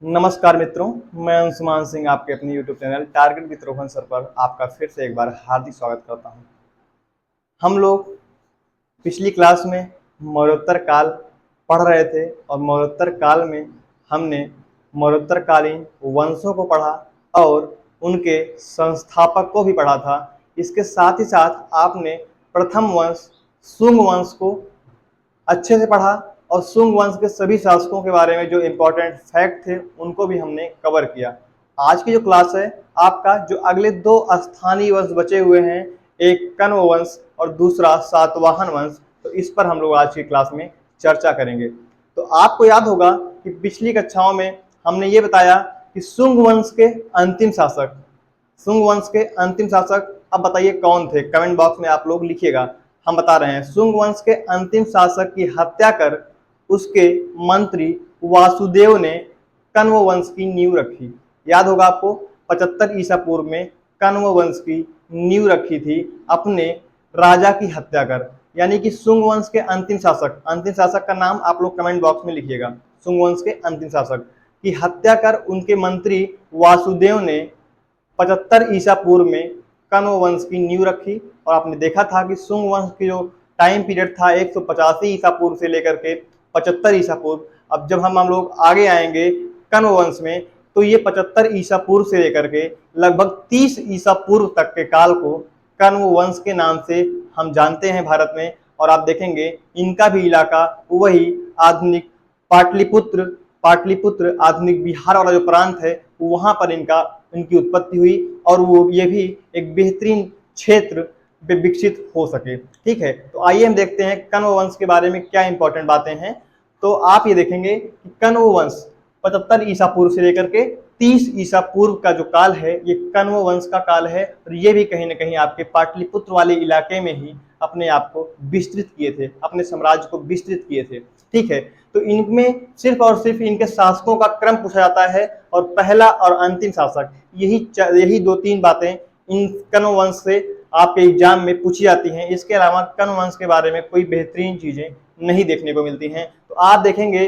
नमस्कार मित्रों, मैं अंशुमान सिंह आपके अपने YouTube channel target with Rohan sir पर आपका फिर से एक बार हार्दिक स्वागत करता हूं। हम लोग पिछली क्लास में मौर्योत्तर काल पढ़ रहे थे और मौर्योत्तर काल में हमने मौर्योत्तरकालीन वंशों को पढ़ा और उनके संस्थापक को भी पढ़ा था। इसके साथ ही साथ आपने प्रथम वंश शुंग वंश को अच्छे से पढ़ा और शुंग वंश के सभी शासकों के बारे में जो इम्पोर्टेंट फैक्ट थे उनको भी हमने कवर किया। आज की जो क्लास है आपका जो अगले दो स्थानीय वंश बचे हुए हैं, एक कण्व वंश और दूसरा सातवाहन वंश, तो इस पर हम लोग आज की क्लास में चर्चा करेंगे। तो आपको याद होगा कि पिछली कक्षाओं में हमने ये बताया कि शुंग वंश के अंतिम शासक अब बताइए कौन थे। कमेंट बॉक्स में आप लोग लिखिएगा, हम बता रहे हैं। शुंग वंश के अंतिम शासक की हत्या कर उसके मंत्री वासुदेव ने कण्व वंश की नींव रखी। याद होगा आपको 75 ईसा पूर्व में कण्व वंश की नींव रखी थी अपने राजा की हत्या कर। यानी कि शुंग वंश के अंतिम शासक का नाम आप लोग कमेंट बॉक्स में लिखिएगा। शुंग वंश के अंतिम शासक की हत्या कर उनके मंत्री वासुदेव ने 75 ईसा पूर्व में कण्व वंश की नींव रखी। और आपने देखा था कि शुंग वंश की जो टाइम पीरियड था 185 ईसा पूर्व से लेकर के 75 ईसा पूर्व। अब जब हम लोग आगे आएंगे कण्व वंश में, तो ये 75 ईसा पूर्व से लेकर के लगभग 30 ईसा पूर्व तक के काल को कण्व वंश के नाम से हम जानते हैं भारत में। और आप देखेंगे इनका भी इलाका वही आधुनिक पाटलिपुत्र आधुनिक बिहार वाला जो प्रांत है वहां पर इनकी उत्पत्ति हुई और वो ये भी एक बेहतरीन क्षेत्र पे विकसित हो सके। ठीक है, तो आइए हम देखते हैं कण्व वंश के बारे में क्या इंपॉर्टेंट बातें हैं। तो आप ये देखेंगे कि कण्व वंश 75 ईसा पूर्व से लेकर के 30 ईसा पूर्व का जो काल है ये कण्व वंश का काल है। और ये भी कहीं ना कहीं आपके पाटलिपुत्र वाले इलाके में ही अपने आप को विस्तृत किए थे, अपने साम्राज्य को विस्तृत किए थे। ठीक है, तो इनमें सिर्फ और सिर्फ इनके शासकों का क्रम पूछा जाता है और पहला और अंतिम शासक, यही दो तीन बातें इन कण्व वंश से आपके एग्जाम में पूछी जाती हैं। इसके अलावा कण्व वंश के बारे में कोई बेहतरीन चीजें नहीं देखने को मिलती हैं। तो आप देखेंगे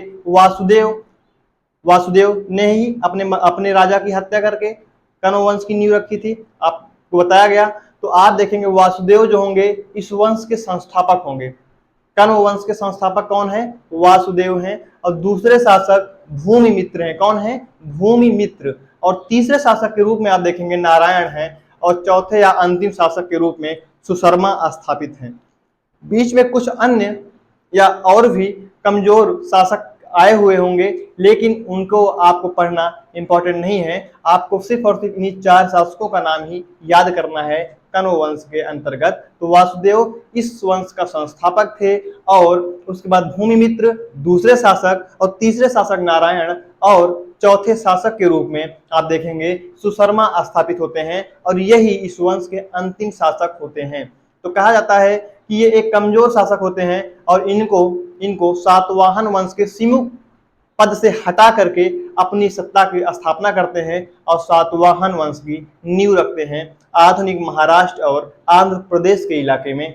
वासुदेव ने ही अपने राजा की हत्या करके कण्व वंश की नींव रखी थी, आपको बताया गया। तो आप देखेंगे वासुदेव जो होंगे इस वंश के संस्थापक होंगे। कण्व वंश के संस्थापक कौन है? वासुदेव हैं। और दूसरे शासक भूमिमित्र हैं। कौन है? भूमिमित्र। और तीसरे शासक के रूप में आप देखेंगे नारायण हैं। और चौथे या अंतिम शासक के रूप में सुशर्मा स्थापित हैं। बीच में कुछ अन्य या और भी कमजोर शासक आए हुए होंगे, लेकिन उनको आपको पढ़ना इंपॉर्टेंट नहीं है। आपको सिर्फ और सिर्फ इन्हीं 4 शासकों का नाम ही याद करना है कण्व वंश के अंतर्गत। तो वासुदेव इस वंश का संस्थापक थे और उसके बाद भूमिमित्र दूसरे शासक और तीसरे शासक नारायण और चौथे शासक के रूप में आप देखेंगे सुशर्मा स्थापित होते हैं और यही इस वंश के अंतिम शासक होते हैं। तो कहा जाता है कि ये एक कमजोर शासक होते हैं और इनको सातवाहन वंश के सिमुक पद से हटा करके अपनी सत्ता की स्थापना करते हैं और सातवाहन वंश की नींव रखते हैं आधुनिक महाराष्ट्र और आंध्र प्रदेश के इलाके में।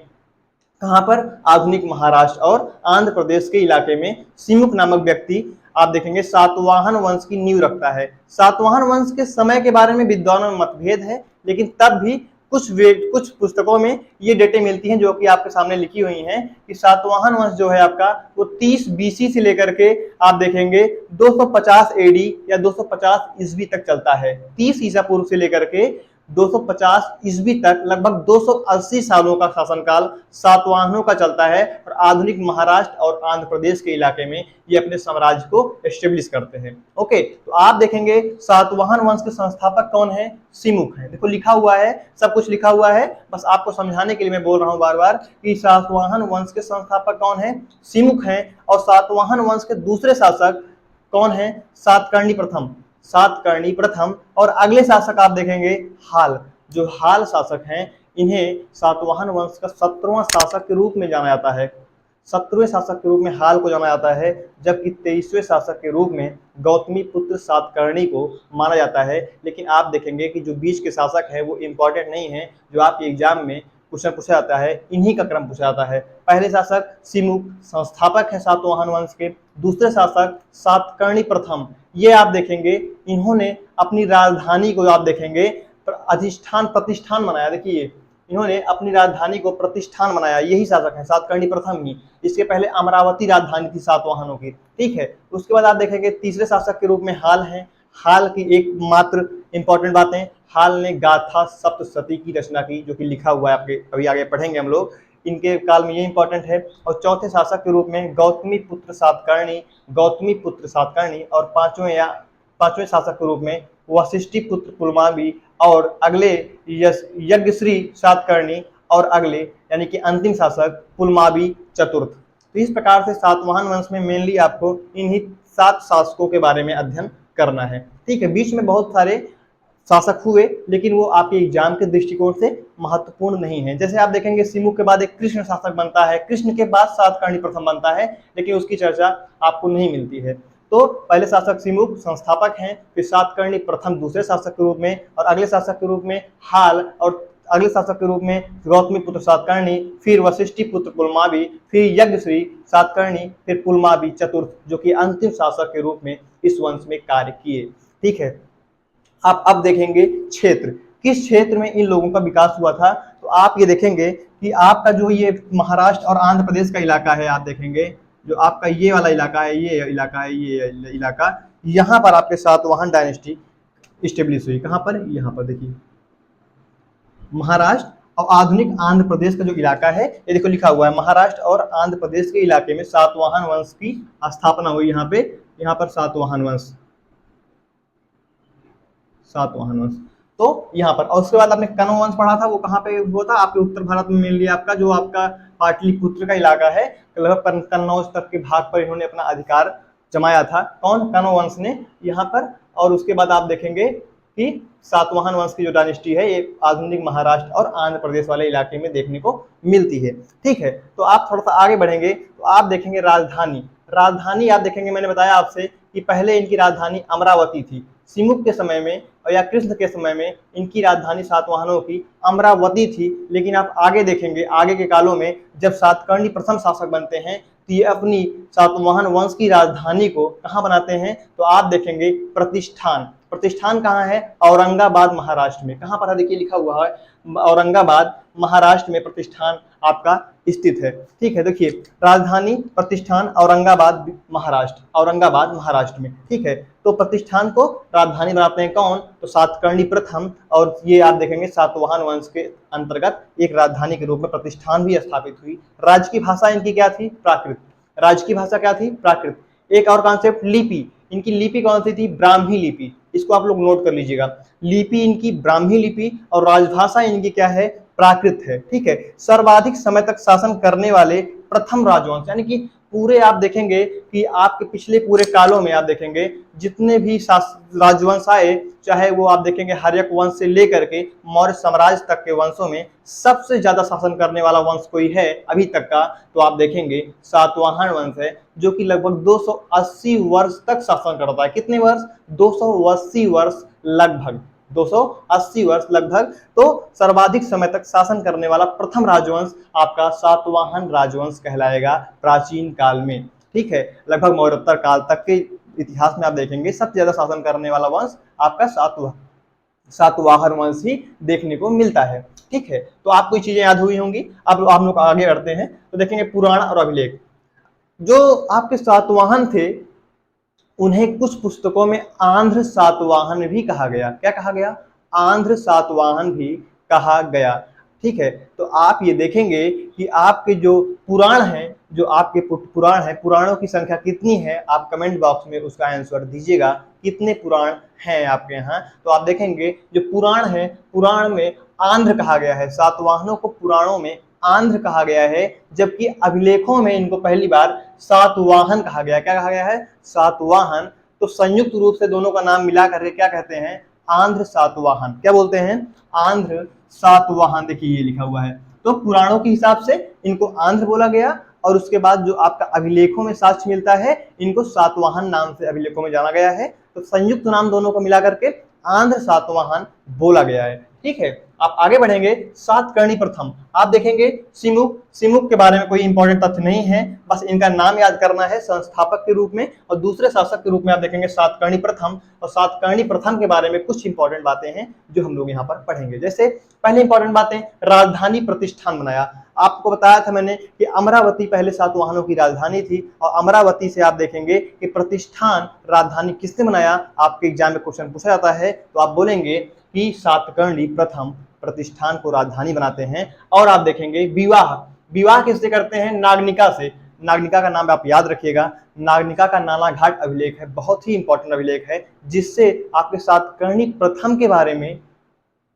कहां पर? आधुनिक महाराष्ट्र और आंध्र प्रदेश के इलाके में सिमुक नामक व्यक्ति आप देखेंगे सातवाहन वंश की नींव रखता है। सातवाहन वंश के समय के बारे में विद्वानों में मतभेद है, लेकिन तब भी कुछ पुस्तकों में ये डेटे मिलती हैं जो कि आपके सामने लिखी हुई हैं कि सातवाहन वंश जो है आपका वो 30 बीसी से लेकर के आप देखेंगे 250 एडी या 250 ईस्वी तक चलता है। 30 ईसा पूर्व से लेकर के 250 ईस्वी तक लगभग 280 सालों का शासनकाल सातवाहनों का चलता है और आधुनिक महाराष्ट्र और आंध्र प्रदेश के इलाके में ये अपने साम्राज्य को एस्टेब्लिश करते हैं। ओके, तो आप देखेंगे सातवाहन वंश के संस्थापक कौन है? सिमुक है। देखो लिखा हुआ है, सब कुछ लिखा हुआ है, बस आपको समझाने के लिए मैं बोल रहा हूं बार बार कि सातवाहन वंश के संस्थापक कौन है? सिमुक है। और सातवाहन वंश के दूसरे शासक कौन है? सातकर्णी प्रथम। और अगले शासक आप देखेंगे हाल। जो हाल शासक हैं इन्हें सातवाहन वंश का 17वां शासक के रूप में जाना जाता है। 17वें शासक के रूप में हाल को जाना जाता है, जबकि 23वें शासक के रूप में गौतमी पुत्र सातकर्णी को माना जाता है। लेकिन आप देखेंगे कि जो बीच के शासक है वो इंपॉर्टेंट नहीं है, जो आपके एग्जाम में क्वेश्चन पूछा जाता है इन्हीं का क्रम पूछा जाता है। पहले शासक सिमुक संस्थापक है सातवाहन वंश के, दूसरे शासक सातकर्णी प्रथम ये आप देखेंगे इन्होंने अपनी राजधानी को आप देखेंगे अधिष्ठान प्रतिष्ठान बनाया। देखिए इन्होंने अपनी राजधानी को प्रतिष्ठान बनाया, यही शासक है सातकर्णी प्रथम ही। इसके पहले अमरावती राजधानी थी सातवाहनों की, ठीक है। उसके बाद आप देखेंगे तीसरे शासक के रूप में हाल है। हाल की एकमात्र इंपॉर्टेंट बातें, हाल ने गाथा सप्तशती की रचना की, जो कि लिखा हुआ है, आपके अभी आगे पढ़ेंगे हम लोग, इनके काल में ये इंपॉर्टेंट है। और चौथे शासक के रूप में गौतमी पुत्र सातकर्णी, और पांचवें शासक के रूप में वशिष्ठी पुत्र पुलमावी, और अगले यज्ञश्री सातकर्णी, और अगले यानी कि अंतिम शासक पुलमावी चतुर्थ। तो इस प्रकार से सातवाहन वंश में मेनली आपको इन्हीं 7 शासकों के बारे में अध्ययन करना है, ठीक है। बीच में बहुत सारे शासक हुए, लेकिन वो आपके एग्जाम के दृष्टिकोण से महत्वपूर्ण नहीं है। जैसे आप देखेंगे सिमुक के बाद एक कृष्ण शासक बनता है, कृष्ण के बाद सातकर्णी प्रथम बनता है, लेकिन उसकी चर्चा आपको नहीं मिलती है। तो पहले शासक सिमुक संस्थापक हैं, फिर सातकर्णी प्रथम दूसरे शासक के रूप में, और अगले शासक के रूप में हाल, और अगले शासक के रूप में गौतमी पुत्र सातकर्णी, फिर वशिष्ठी पुत्र पुलमावी, फिर यज्ञश्री सातकर्णी, फिर पुलमावी चतुर्थ, जो कि अंतिम शासक के रूप में इस वंश में कार्य किए, ठीक है। आप अब देखेंगे क्षेत्र, किस क्षेत्र में इन लोगों का विकास हुआ था। तो आप ये देखेंगे कि आपका जो ये महाराष्ट्र और आंध्र प्रदेश का इलाका है, आप देखेंगे जो आपका ये वाला इलाका है, ये इलाका है, ये इलाका, यहाँ पर आपके सातवाहन डायनेस्टी स्टेब्लिश हुई। कहाँ पर? यहाँ पर देखिए महाराष्ट्र और आधुनिक आंध्र प्रदेश का जो इलाका है, ये देखो लिखा हुआ है महाराष्ट्र और आंध्र प्रदेश के इलाके में सातवाहन वंश की स्थापना हुई। यहाँ पर सातवाहन वंश तो यहाँ पर। और उसके बाद आपने कण्व वंश पढ़ा था, वो कहाँ पे हुआ था? आपके उत्तर भारत में मेनली आपका जो आपका पाटलिपुत्र का इलाका है, लगभग कन्नौज तक के भाग पर इन्होंने अपना अधिकार जमाया था। कौन? कण्व वंश ने यहाँ पर। और उसके बाद आप देखेंगे कि सातवाहन वंश की जो डायनेस्टी है ये आधुनिक महाराष्ट्र और आंध्र प्रदेश वाले इलाके में देखने को मिलती है, ठीक है। तो आप थोड़ा सा आगे बढ़ेंगे तो आप देखेंगे राजधानी आप देखेंगे, मैंने बताया आपसे कि पहले इनकी राजधानी अमरावती थी। सिमुक के समय में या कृष्ण के समय में इनकी राजधानी सातवाहनों की अमरावती थी। लेकिन आप आगे देखेंगे, आगे के कालों में जब सातकर्णी प्रथम शासक बनते हैं तो ये अपनी सातवाहन वंश की राजधानी को कहाँ बनाते हैं? तो आप देखेंगे प्रतिष्ठान कहाँ है? औरंगाबाद महाराष्ट्र में। कहाँ पर है? देखिए लिखा हुआ है औरंगाबाद महाराष्ट्र में प्रतिष्ठान आपका स्थित है, ठीक है। देखिए राजधानी प्रतिष्ठान औरंगाबाद महाराष्ट्र में, ठीक है। तो प्रतिष्ठान को राजधानी बनाते हैं कौन? तो सातकर्णी प्रथम। और ये आप देखेंगे सातवाहन वंश के अंतर्गत एक राजधानी के रूप में प्रतिष्ठान भी स्थापित हुई। राज्य की भाषा इनकी क्या थी? प्राकृत। राज्य की भाषा क्या थी? प्राकृत। एक और कॉन्सेप्ट लिपि, इनकी लिपि कौन सी थी? ब्राह्मी लिपि। इसको आप लोग नोट कर लीजिएगा, लिपि इनकी ब्राह्मी लिपि और राजभाषा इनकी क्या है? प्राकृत है, ठीक है। सर्वाधिक समय तक शासन करने वाले प्रथम राजवंश, यानी कि पूरे आप देखेंगे कि आपके पिछले पूरे कालों में आप देखेंगे जितने भी राजवंश आए, चाहे वो आप देखेंगे हर्यक वंश से लेकर के मौर्य साम्राज्य तक के वंशों में सबसे ज्यादा शासन करने वाला वंश कोई है अभी तक का, तो आप देखेंगे सातवाहन वंश है, जो कि लगभग 280 वर्ष तक शासन करता है। कितने वर्ष? 280 वर्ष लगभग, 280 वर्ष लगभग। तो सर्वाधिक समय तक शासन करने वाला प्रथम राजवंश आपका सातवाहन राजवंश कहलाएगा प्राचीन काल में, ठीक है। लगभग मौर्योत्तर काल तक के इतिहास में आप देखेंगे सबसे ज्यादा शासन करने वाला वंश आपका सातवाहन वंश ही देखने को मिलता है, ठीक है। तो आपको ये चीजें याद हुई होंगी। अब आप लोग आगे बढ़ते हैं तो देखेंगे पुराण और अभिलेख। जो आपके सातवाहन थे उन्हें कुछ पुस्तकों में आंध्र सातवाहन भी कहा गया। क्या कहा गया? आंध्र सातवाहन भी कहा गया, ठीक है। तो आप ये देखेंगे कि आपके जो पुराण हैं, जो आपके पुराण हैं, पुराणों की संख्या कितनी है? आप कमेंट बॉक्स में उसका आंसर दीजिएगा, कितने पुराण हैं आपके यहाँ। तो आप देखेंगे जो पुराण है, पुराण में आंध्र कहा गया है, सातवाहनों को पुराणों में आंध्र कहा गया है, जबकि अभिलेखों में इनको पहली बार सातवाहन कहा गया। क्या कहा गया है? सातवाहन। तो संयुक्त रूप से दोनों का नाम मिला करके क्या कहते हैं? आंध्र सातवाहन। क्या बोलते हैं? आंध्र सातवाहन। देखिए ये लिखा हुआ है। तो पुराणों के हिसाब से इनको आंध्र बोला गया, और उसके बाद जो आपका अभिलेखों में साक्ष्य मिलता है इनको सातवाहन नाम से अभिलेखों में जाना गया है। तो संयुक्त नाम दोनों को मिला करके आंध्र सातवाहन बोला गया है, ठीक है। आप आगे बढ़ेंगे सातकर्णी प्रथम, आप देखेंगे सिमुक के बारे में कोई इंपॉर्टेंट तथ्य नहीं है, बस इनका नाम याद करना है संस्थापक के रूप में, और दूसरे शासक के रूप में आप देखेंगे सातकर्णी प्रथम। और सातकर्णी प्रथम के बारे में कुछ इंपॉर्टेंट बातें हैं जो हम लोग यहाँ पर पढ़ेंगे। जैसे पहले इंपॉर्टेंट बातें, राजधानी प्रतिष्ठान बनाया। आपको बताया था मैंने कि अमरावती पहले सातवाहनों की राजधानी थी, और अमरावती से आप देखेंगे कि प्रतिष्ठान राजधानी किसने बनाया, आपके एग्जाम में क्वेश्चन पूछा जाता है तो आप बोलेंगे कि सातकर्णी प्रथम प्रतिष्ठान को राजधानी बनाते हैं। और आप देखेंगे विवाह किससे करते हैं, नागनिका से। नागनिका का नाम आप याद रखिएगा, नागनिका का नानाघाट अभिलेख है, बहुत ही इंपॉर्टेंट अभिलेख है, जिससे आपके सातकर्णी प्रथम के बारे में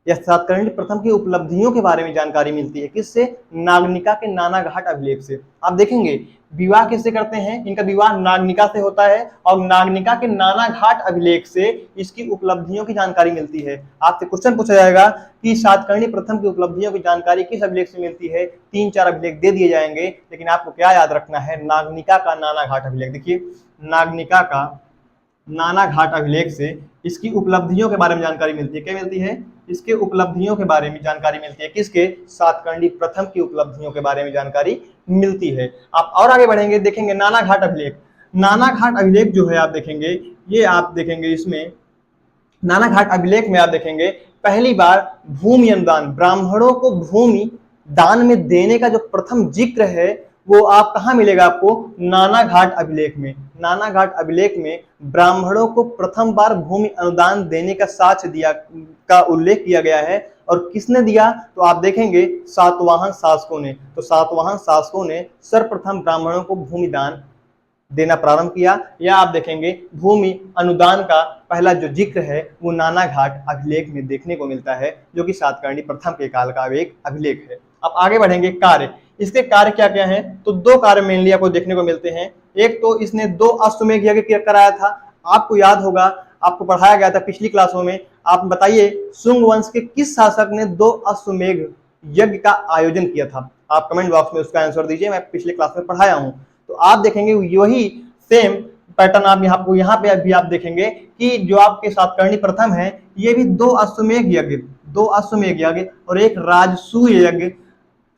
या सातकर्णी प्रथम की उपलब्धियों के बारे में जानकारी मिलती है। किससे, नागनिका के नानाघाट अभिलेख से। आप देखेंगे विवाह किससे करते हैं, इनका विवाह नागनिका से होता है, और नागनिका के नानाघाट अभिलेख से इसकी उपलब्धियों की जानकारी मिलती है। आपसे क्वेश्चन पूछा जाएगा कि सातकर्णी प्रथम की उपलब्धियों की जानकारी किस अभिलेख से मिलती है, 3-4 अभिलेख दे दिए जाएंगे, लेकिन आपको क्या याद रखना है, नागनिका का नानाघाट अभिलेख। देखिए नागनिका का नानाघाट अभिलेख से इसकी उपलब्धियों के बारे में जानकारी मिलती है। क्या मिलती है, इसके उपलब्धियों के बारे में जानकारी मिलती है। किसके, सातकर्णी प्रथम की उपलब्धियों के बारे में जानकारी मिलती है। आप और आगे बढ़ेंगे, देखेंगे नानाघाट अभिलेख। नानाघाट अभिलेख जो है आप देखेंगे, ये आप देखेंगे इसमें नानाघाट अभिलेख में आप देखेंगे पहली बार भूमि अनुदान, ब्राह्मणों को भूमि दान में देने का जो प्रथम जिक्र है वो आप कहाँ मिलेगा, आपको नानाघाट अभिलेख में। नानाघाट अभिलेख में ब्राह्मणों को प्रथम बार भूमि अनुदान देने का साक्ष्य दिया का उल्लेख किया गया है। और किसने दिया, तो आप देखेंगे सातवाहन शासकों ने। तो सातवाहन शासकों ने सर्वप्रथम ब्राह्मणों को भूमि दान देना प्रारंभ किया। या आप देखेंगे भूमि अनुदान का पहला जो जिक्र है वो नानाघाट अभिलेख में देखने को मिलता है, जो कि सातकर्णी प्रथम के काल का एक अभिलेख है। अब आगे बढ़ेंगे कार्य, इसके कार्य क्या क्या हैं, तो 2 कार्य मेनली आपको देखने को मिलते हैं। एक तो इसने 2 अश्वमेध यज्ञ कराया था, आपको याद होगा, आपको पढ़ाया गया था पिछली क्लासों में। आप बताइए शुंग वंश के किस शासक ने 2 अश्वमेध यज्ञ का आयोजन किया था, आप कमेंट बॉक्स में उसका आंसर दीजिए, मैं पिछले क्लास में पढ़ाया हूं। तो आप देखेंगे वही सेम पैटर्न आप यहाँ पे भी आप देखेंगे कि जो आपके सातकर्णी प्रथम है, ये भी 2 अश्वमेध यज्ञ और एक राजसूय यज्ञ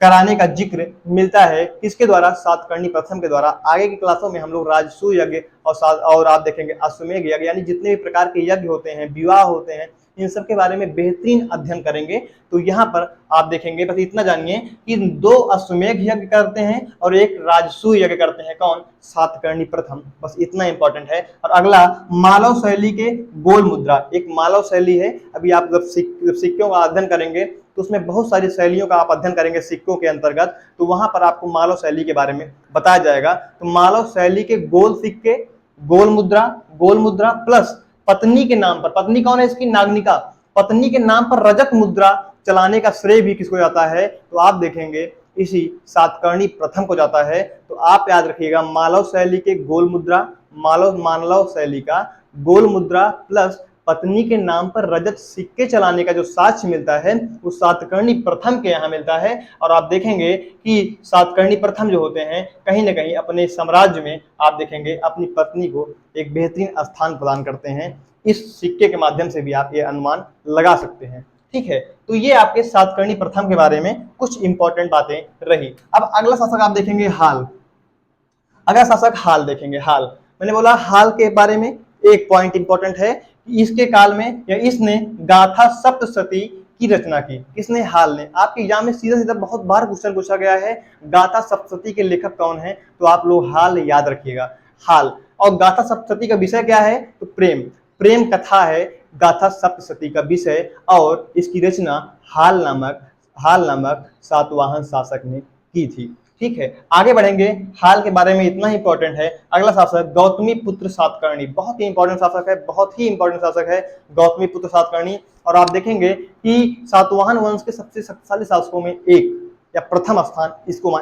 कराने का जिक्र मिलता है। किसके द्वारा, सातकर्णी प्रथम के द्वारा। आगे की क्लासों में हम लोग राजसूय यज्ञ और आप देखेंगे अश्वमेध यज्ञ, यानी जितने भी प्रकार के यज्ञ होते हैं, विवाह होते हैं, इन सब के बारे में बेहतरीन अध्ययन करेंगे। तो यहाँ पर आप देखेंगे, बस इतना जानिए कि 2 अश्वमेध यज्ञ करते हैं और एक राजसूय यज्ञ करते हैं। कौन, सातकर्णी प्रथम, बस इतना इंपॉर्टेंट है। और अगला मालव शैली के गोल मुद्रा, एक मालव शैली है। अभी आप जब सिक्कों का अध्ययन करेंगे तो उसमें बहुत सारी शैलियों का आप अध्ययन करेंगे सिक्कों के अंतर्गत, तो वहां पर आपको मालव शैली के बारे में बताया जाएगा। तो मालव शैली के गोल सिक्के, गोल मुद्रा प्लस पत्नी के नाम पर, पत्नी कौन है इसकी, नागनिका, पत्नी के नाम पर रजत मुद्रा चलाने का श्रेय भी किसको जाता है, तो आप देखेंगे इसी सातकर्णी प्रथम को जाता है। तो आप याद रखिएगा मालव शैली के गोल मुद्रा, मालव शैली का गोल मुद्रा प्लस पत्नी के नाम पर रजत सिक्के चलाने का जो साक्ष्य मिलता है वो सातकर्णी प्रथम के यहाँ मिलता है। और आप देखेंगे कि सातकर्णी प्रथम जो होते हैं कहीं ना कहीं अपने साम्राज्य में आप देखेंगे अपनी पत्नी को एक बेहतरीन स्थान प्रदान करते हैं। इस सिक्के के माध्यम से भी आप ये अनुमान लगा सकते हैं। ठीक है, तो ये आपके सातकर्णी प्रथम के बारे में कुछ इंपॉर्टेंट बातें रही। अब अगला शासक आप देखेंगे हाल। अगला शासक हाल देखेंगे। हाल, मैंने बोला हाल के बारे में एक पॉइंट इंपॉर्टेंट है, इसके काल में या इसने गाथा सप्तशती की रचना की। किसने, हाल ने। आपके एग्जाम में सीधा सीधा बहुत बार क्वेश्चन पूछा गया है गाथा सप्तशती के लेखक कौन है, तो आप लोग हाल याद रखिएगा, हाल। और गाथा सप्तशती का विषय क्या है, तो प्रेम कथा है गाथा सप्तशती का विषय, और इसकी रचना हाल नामक सातवाहन शासक ने की थी। ठीक है, आगे बढ़ेंगे। हाल के बारे में इतना ही इंपॉर्टेंट है। अगला शासक गौतमी पुत्र सातकर्णी, बहुत ही इंपॉर्टेंट शासक है गौतमी पुत्र सातकर्णी। और आप देखेंगे कि सातवाहन वंश के सबसे शक्तिशाली शासकों में एक या प्रथम स्थान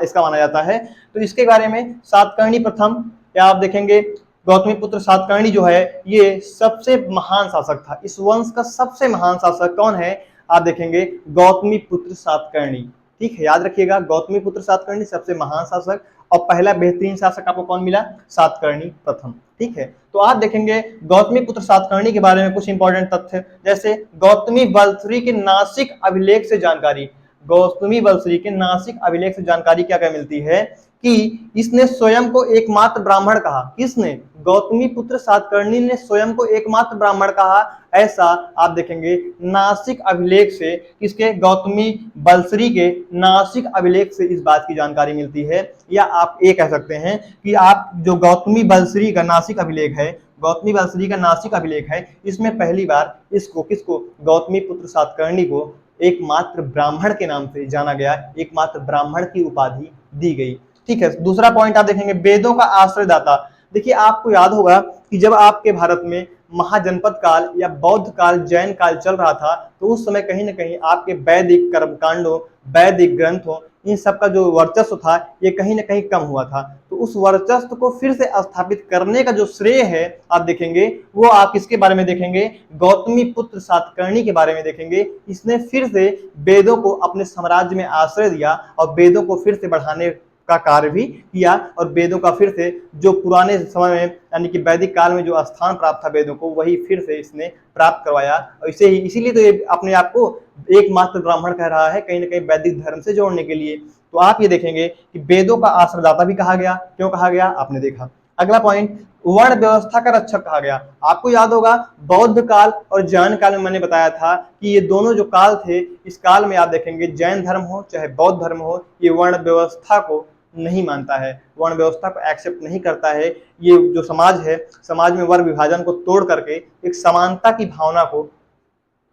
इसका माना जाता है। तो इसके बारे में सातकर्णी प्रथम, या आप देखेंगे गौतमी पुत्र सातकर्णी जो है ये सबसे महान शासक था। इस वंश का सबसे महान शासक कौन है, आप देखेंगे गौतमी पुत्र सातकर्णी। ठीक है, याद रखिएगा गौतमीपुत्र सातकर्णी सबसे महान शासक, और पहला बेहतरीन शासक आपको कौन मिला? सातकर्णी प्रथम। ठीक है, तो आप देखेंगे गौतमीपुत्र सातकर्णी के बारे में कुछ इंपॉर्टेंट तथ्य, जैसे गौतमी बलश्री के नासिक अभिलेख से जानकारी, गौतमी बलश्री के नासिक अभिलेख से जानकारी क्या क्या मिलती है कि इसने स्वयं को एकमात्र ब्राह्मण कहा। किसने? गौतमी पुत्र सातकर्णी ने स्वयं को एकमात्र ब्राह्मण कहा, ऐसा आप देखेंगे नासिक अभिलेख से, किसके? गौतमी बलश्री के नासिक अभिलेख से इस बात की जानकारी मिलती है। या आप ये कह सकते हैं कि आप जो गौतमी बलश्री का नासिक अभिलेख है, गौतमी बलश्री का नासिक अभिलेख है, इसमें पहली बार इसको किसको? गौतमी पुत्र सातकर्णी को एकमात्र ब्राह्मण के नाम से जाना गया, एकमात्र ब्राह्मण की उपाधि दी गई। ठीक है, दूसरा पॉइंट आप देखेंगे वेदों का आश्रयदाता। देखिए आपको याद होगा कि जब आपके भारत में महाजनपद काल या बौद्ध काल, जैन काल चल रहा था, तो उस समय कहीं ना कहीं आपके वैदिक कर्मकांडों, वैदिक ग्रंथों, इन सब का जो वर्चस्व था ये कहीं ना कहीं कम हुआ था। तो उस वर्चस्व को फिर से स्थापित करने का जो श्रेय है आप देखेंगे, वो आप किसके बारे में देखेंगे? गौतमी पुत्र सातकर्णी के बारे में देखेंगे। इसने फिर से वेदों को अपने साम्राज्य में आश्रय दिया और वेदों को फिर से बढ़ाने का कार्य भी किया, और वेदों का फिर से जो पुराने समय में यानी कि वैदिक काल में जो स्थान प्राप्त था वेदों को, वही फिर से इसने प्राप्त करवाया। और इसीलिए तो ये अपने आप को एकमात्र ब्राह्मण कह रहा है, कहीं ना कहीं वैदिक धर्म से जोड़ने के लिए। तो आप ये देखेंगे कि वेदों का आश्रयदाता भी कहा गया। क्यों कहा गया? आपने देखा। अगला पॉइंट, वर्ण व्यवस्था का रक्षक कहा गया। आपको याद होगा बौद्ध काल और जैन काल में मैंने बताया था कि ये दोनों जो काल थे, इस काल में आप देखेंगे जैन धर्म हो चाहे बौद्ध धर्म हो, ये वर्ण व्यवस्था को नहीं मानता है, वर्ण व्यवस्था को एक्सेप्ट नहीं करता है। ये जो समाज है, समाज में वर्ण विभाजन को तोड़ करके एक समानता की भावना को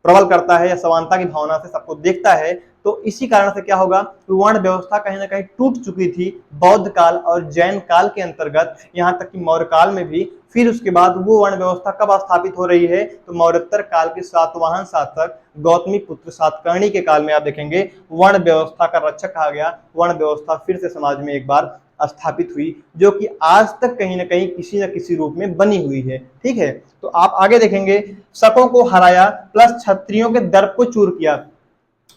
प्रबल करता है, या समानता की भावना से सबको देखता है। तो इसी कारण से क्या होगा कि वर्ण व्यवस्था कहीं ना कहीं टूट चुकी थी बौद्ध काल और जैन काल के अंतर्गत, यहाँ तक कि मौर्य काल में भी। फिर उसके बाद वो वर्ण व्यवस्था कब स्थापित हो रही है? तो मौर्योत्तर काल के सातवाहन शासक गौतमी पुत्र सातकर्णी के काल में आप देखेंगे वर्ण व्यवस्था का रक्षक कहा गया। वर्ण व्यवस्था फिर से समाज में एक बार स्थापित हुई, जो कि आज तक कहीं ना कहीं किसी न किसी रूप में बनी हुई है। ठीक है, तो आप आगे देखेंगे शकों को हराया प्लस क्षत्रियों के दर्प को चूर किया।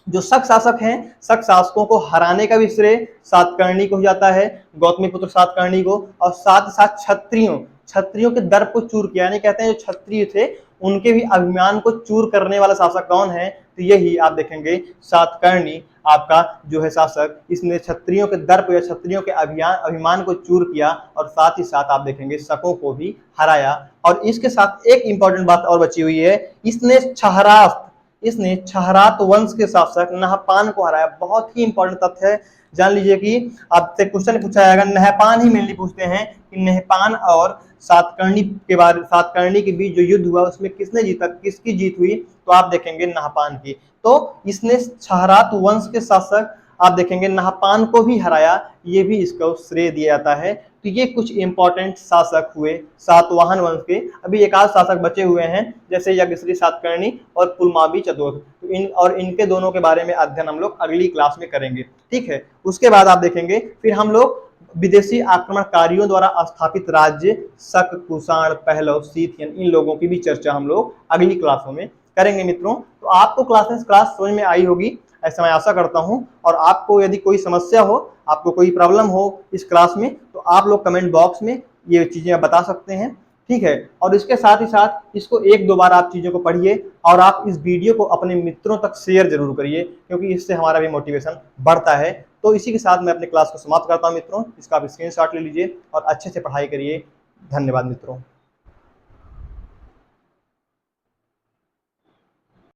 जो शक शासक हैं, शक शासकों को हराने का भी श्रेय सातकर्णी को हो जाता है, गौतमी पुत्र सातकर्णी को, और साथ साथ क्षत्रियों के दर्प को चूर किया। यानी कहते हैं जो क्षत्रिय थे उनके भी अभिमान को चूर करने वाला शासक कौन है? तो यही आप देखेंगे सातकर्णी आपका जो है शासक, इसने क्षत्रियों के दर्प या क्षत्रियों के अभिमान को चूर किया, और साथ ही साथ आप देखेंगे शकों को भी हराया। और इसके साथ एक इंपॉर्टेंट बात और बची हुई है, इसने क्षहरात वंश के शासक नहपान को हराया। बहुत ही इंपॉर्टेंट तथ्य है, जान लीजिए कि आपसे क्वेश्चन पूछा जाएगा, नहपान ही मेनली पूछते हैं कि नहपान और सातकर्णी के बीच जो युद्ध हुआ उसमें किसने जीता, किसकी जीत हुई? तो आप देखेंगे नहपान की। तो इसने क्षहरात वंश के शासक आप देखेंगे नहपान को भी हराया, ये भी इसको श्रेय दिया जाता है। तो ये कुछ इंपॉर्टेंट शासक हुए सातवाहन वंश के। अभी एक आध शासक बचे हुए हैं, जैसे यज्ञश्री सातकर्णी और पुलमावी चतुर्थ। तो इनके दोनों के बारे में अध्ययन हम लोग अगली क्लास में करेंगे। ठीक है, उसके बाद आप देखेंगे फिर हम लोग विदेशी आक्रमणकारियों द्वारा स्थापित राज्य शक, कुषाण, पहलव, सीथियन, इन लोगों की भी चर्चा हम लोग अगली क्लासों में करेंगे। मित्रों, तो आपको क्लास समझ में आई होगी ऐसा मैं आशा करता हूं। और आपको यदि कोई समस्या हो, आपको कोई प्रॉब्लम हो इस क्लास में, तो आप लोग कमेंट बॉक्स में ये चीजें बता सकते हैं। ठीक है, और इसके साथ ही साथ इसको एक दो बार आप चीजों को पढ़िए, और आप इस वीडियो को अपने मित्रों तक शेयर जरूर करिए, क्योंकि इससे हमारा भी मोटिवेशन बढ़ता है। तो इसी के साथ मैं अपने क्लास को समाप्त करता हूं मित्रों। इसका आप स्क्रीनशॉट ले लीजिए और अच्छे से पढ़ाई करिए। धन्यवाद मित्रों।